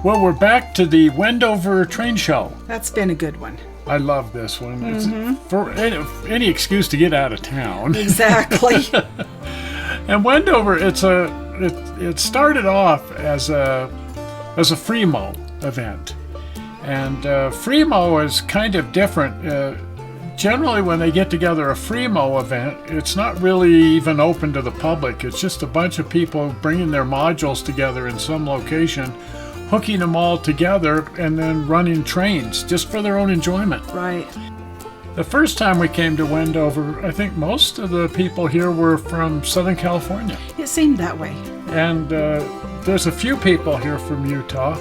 Well, we're back to the Wendover train show. That's been a good one. I love this one. It's for any excuse to get out of town. Exactly. And Wendover, it started off as a FreemoN event, and FreemoN is kind of different. Generally, when they get together a FreemoN event, it's not really even open to the public. It's just a bunch of people bringing their modules together in some location, hooking them all together, and then running trains just for their own enjoyment. Right. The first time we came to Wendover, I think most of the people here were from Southern California. It seemed that way. And there's a few people here from Utah,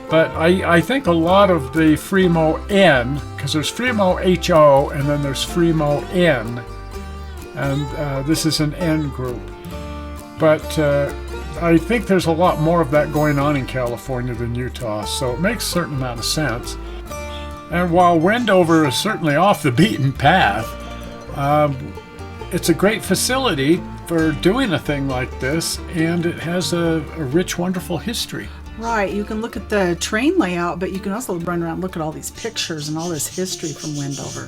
but I think a lot of the FreemoN, because there's FreemoN HO and then there's FreemoN, and this is an N group. But I think there's a lot more of that going on in California than Utah, so it makes a certain amount of sense. And while Wendover is certainly off the beaten path, it's a great facility for doing a thing like this, and it has a rich, wonderful history. Right. You can look at the train layout, but you can also run around and look at all these pictures and all this history from Wendover.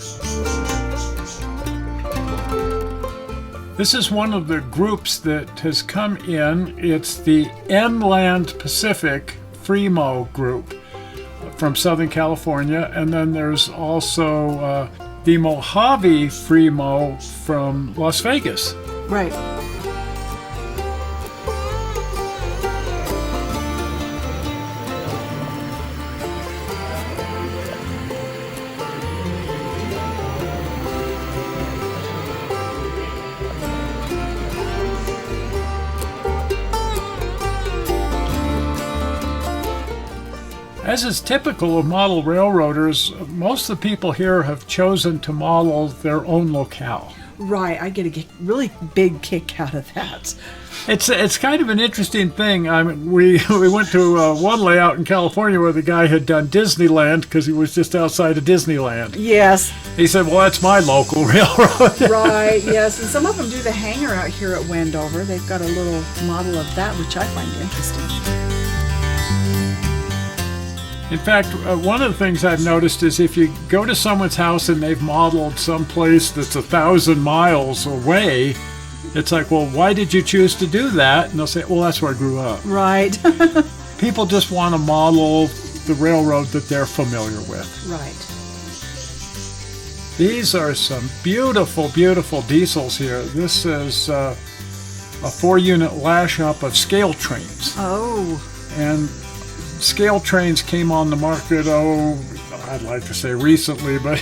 This is one of the groups that has come in. It's the Inland Pacific FreemoN group from Southern California, and then there's also the Mojave FreemoN from Las Vegas. Right. As is typical of model railroaders, most of the people here have chosen to model their own locale. Right. I get a really big kick out of that. It's kind of an interesting thing. I mean, we went to one layout in California where the guy had done Disneyland because he was just outside of Disneyland. Yes. He said, well, that's my local railroad. Right, yes. And some of them do the hangar out here at Wendover. They've got a little model of that, which I find interesting. In fact, one of the things I've noticed is if you go to someone's house and they've modeled someplace that's 1,000 miles away, it's like, well, why did you choose to do that? And they'll say, well, that's where I grew up. Right. People just want to model the railroad that they're familiar with. Right. These are some beautiful, beautiful diesels here. This is a 4-unit lash-up of scale trains. Oh. And scale trains came on the market, I'd like to say recently, but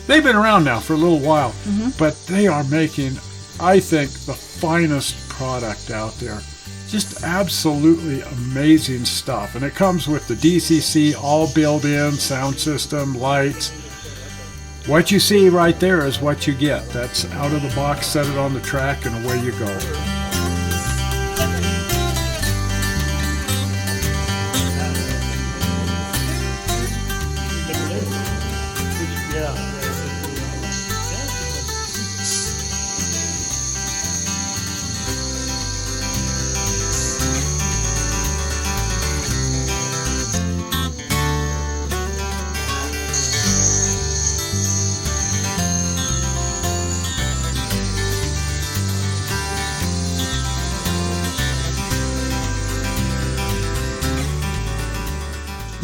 they've been around now for a little while. Mm-hmm. But they are making, I think, the finest product out there. Just absolutely amazing stuff. And it comes with the DCC all built-in, sound system, lights. What you see right there is what you get. That's out of the box, set it on the track, and away you go.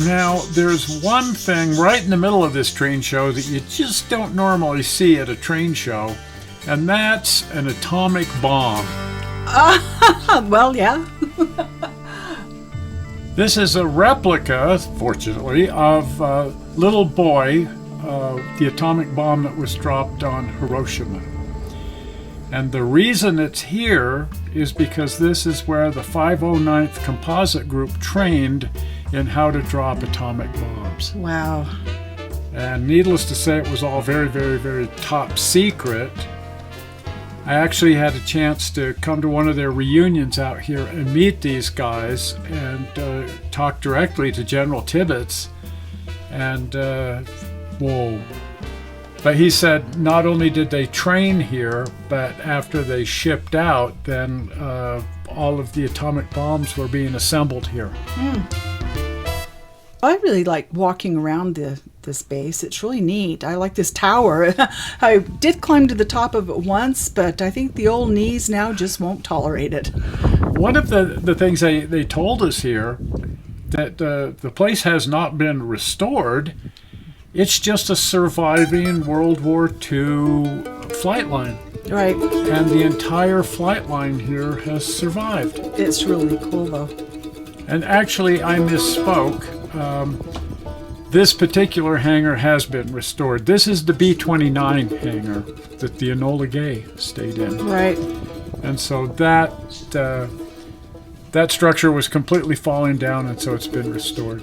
Now, there's one thing right in the middle of this train show that you just don't normally see at a train show, and that's an atomic bomb. Well, yeah. This is a replica, fortunately, of Little Boy, the atomic bomb that was dropped on Hiroshima. And the reason it's here is because this is where the 509th Composite Group trained in how to drop atomic bombs. Wow. And needless to say, it was all very, very, very top secret. I actually had a chance to come to one of their reunions out here and meet these guys and talk directly to General Tibbets. And, whoa. But he said not only did they train here, but after they shipped out, then all of the atomic bombs were being assembled here. I really like walking around this base. It's really neat. I like this tower. I did climb to the top of it once, but I think the old knees now just won't tolerate it. One of the things they told us here, that the place has not been restored. It's just a surviving World War II flight line. Right. And the entire flight line here has survived. It's really cool, though. And actually, I misspoke. This particular hangar has been restored. This is the B-29 hangar that the Enola Gay stayed in. Right. And so that structure was completely falling down, and so it's been restored.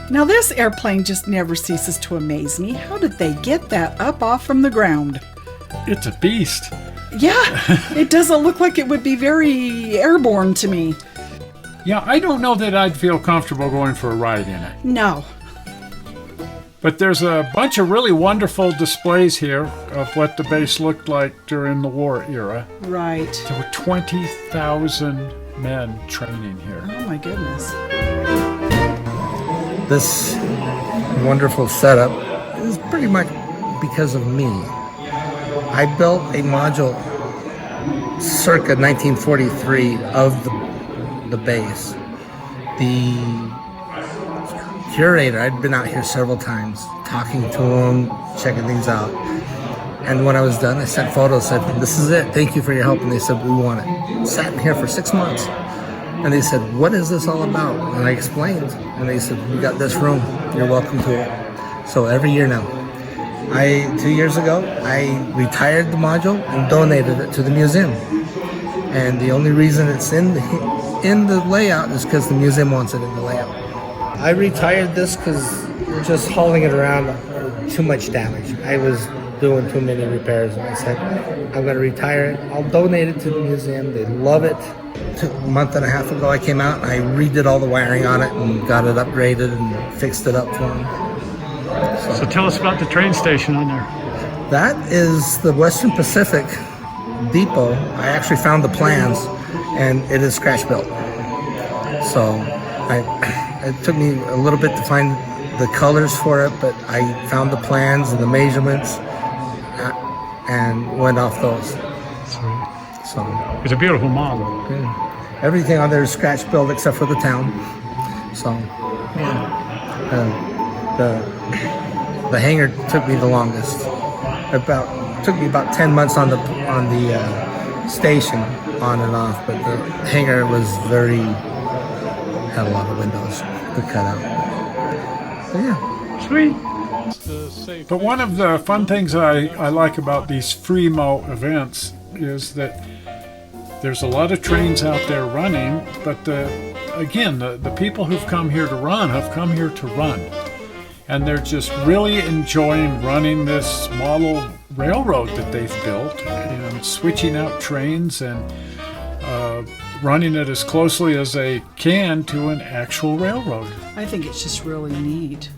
Now this airplane just never ceases to amaze me. How did they get that up off from the ground? It's a beast. Yeah, it doesn't look like it would be very airborne to me. Yeah, I don't know that I'd feel comfortable going for a ride in it. No. But there's a bunch of really wonderful displays here of what the base looked like during the war era. Right. There were 20,000 men training here. Oh my goodness. This wonderful setup is pretty much because of me. I built a module circa 1943 of the base. The curator, I'd been out here several times, talking to him, checking things out. And when I was done, I sent photos, said, "This is it, thank you for your help." And they said, "We want it." Sat in here for 6 months. And they said, "What is this all about?" And I explained. And they said, "We got this room, you're welcome to it." So every year now. 2 years ago, I retired the module and donated it to the museum. And the only reason it's in the layout is because the museum wants it in the layout. I retired this because just hauling it around, too much damage. I was doing too many repairs, and I said, I'm going to retire it. I'll donate it to the museum. They love it. A month and a half ago, I came out and I redid all the wiring on it and got it upgraded and fixed it up for them. So tell us about the train station on there. That is the Western Pacific Depot. I actually found the plans, and it is scratch built. So it took me a little bit to find the colors for it, but I found the plans and the measurements and went off those. Sweet. So It's a beautiful model. yeah. Everything on there is scratch built except for the town. So yeah. The hangar took me the longest. Took me about 10 months on the station, on and off, but the hangar was had a lot of windows to cut out. So yeah. Sweet. But one of the fun things I like about these FreemoN events is that there's a lot of trains out there running, but the people who've come here to run have come here to run. And they're just really enjoying running this model railroad that they've built and switching out trains and running it as closely as they can to an actual railroad. I think it's just really neat.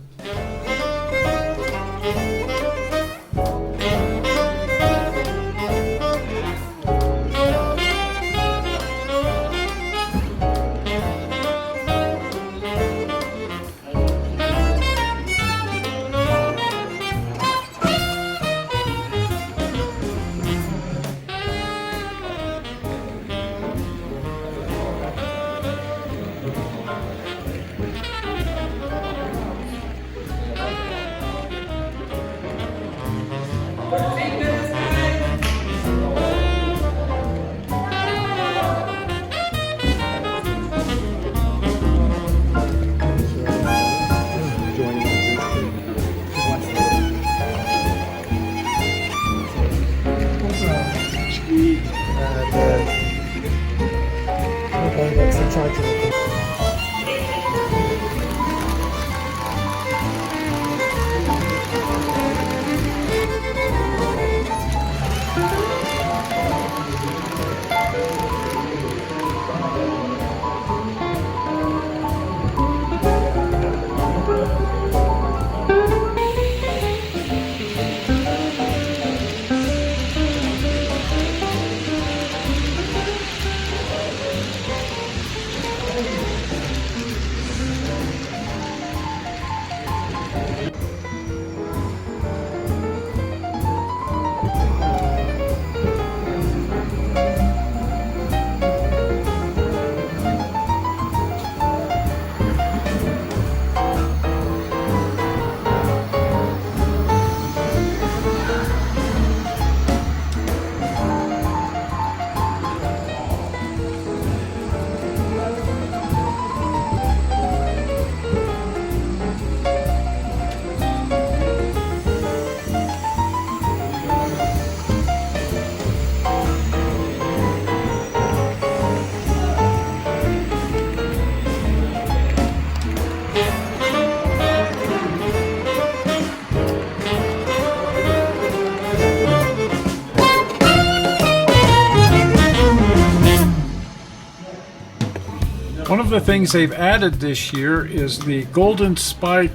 One of the things they've added this year is the Golden Spike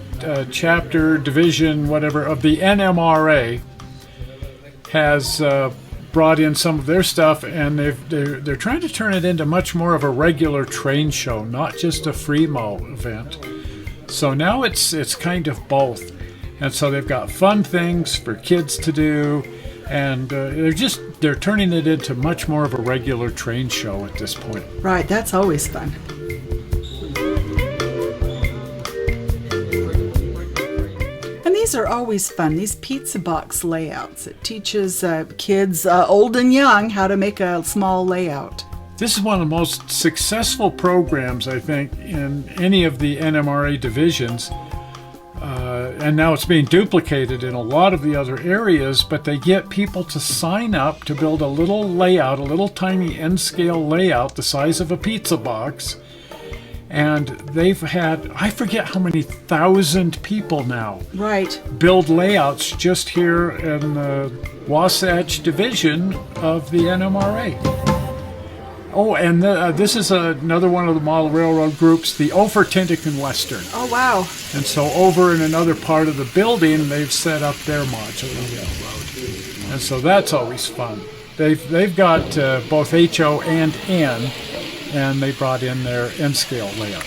chapter, division, whatever, of the NMRA has brought in some of their stuff, and they're trying to turn it into much more of a regular train show, not just a FreemoN event. So now it's kind of both, and so they've got fun things for kids to do, and they're turning it into much more of a regular train show at this point. Right, that's always fun. These are always fun, these pizza box layouts. It teaches kids, old and young, how to make a small layout. This is one of the most successful programs, I think, in any of the NMRA divisions. And now it's being duplicated in a lot of the other areas, but they get people to sign up to build a little layout, a little tiny N-scale layout the size of a pizza box. And they've had, I forget how many thousand people now right. build layouts just here in the Wasatch division of the NMRA. Oh, and this is another one of the model railroad groups, the Ophir Tintican Western. Oh, wow. And so over in another part of the building, they've set up their modular railroad. And so that's always fun. They've got both HO and N, and they brought in their N-scale layout.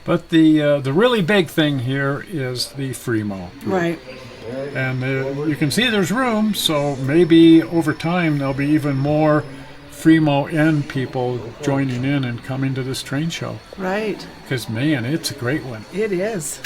But the really big thing here is the FreemoN. Right. And you can see there's room, so maybe over time there'll be even more FreemoN people joining in and coming to this train show. Right. Because, man, it's a great one. It is.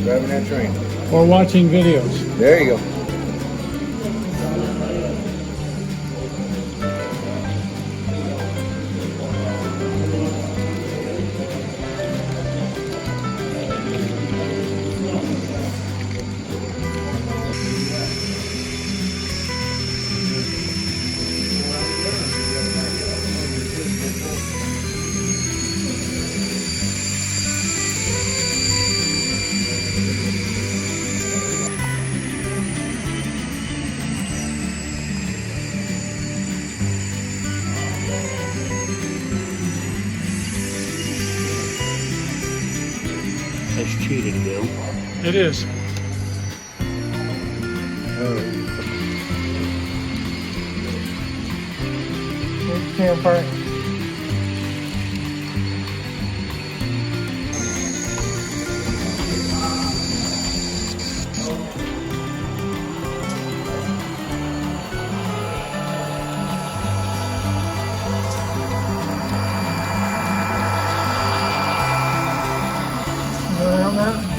driving that train. or watching videos. There you go. That's cheating, Bill. It is. Campfire. Around that?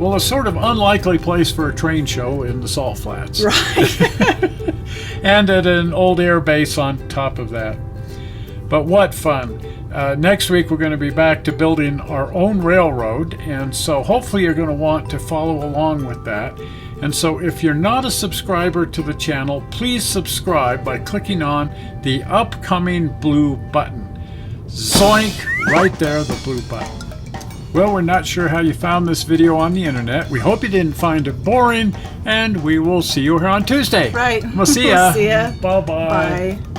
Well, a sort of unlikely place for a train show in the Salt Flats. Right. And at an old air base on top of that. But what fun. Next week we're going to be back to building our own railroad, and so hopefully you're going to want to follow along with that. And so if you're not a subscriber to the channel, please subscribe by clicking on the upcoming blue button. Zoink! Right there, the blue button. Well, we're not sure how you found this video on the internet. We hope you didn't find it boring, and we will see you here on Tuesday. Right. We'll see ya. See ya. Bye-bye. Bye.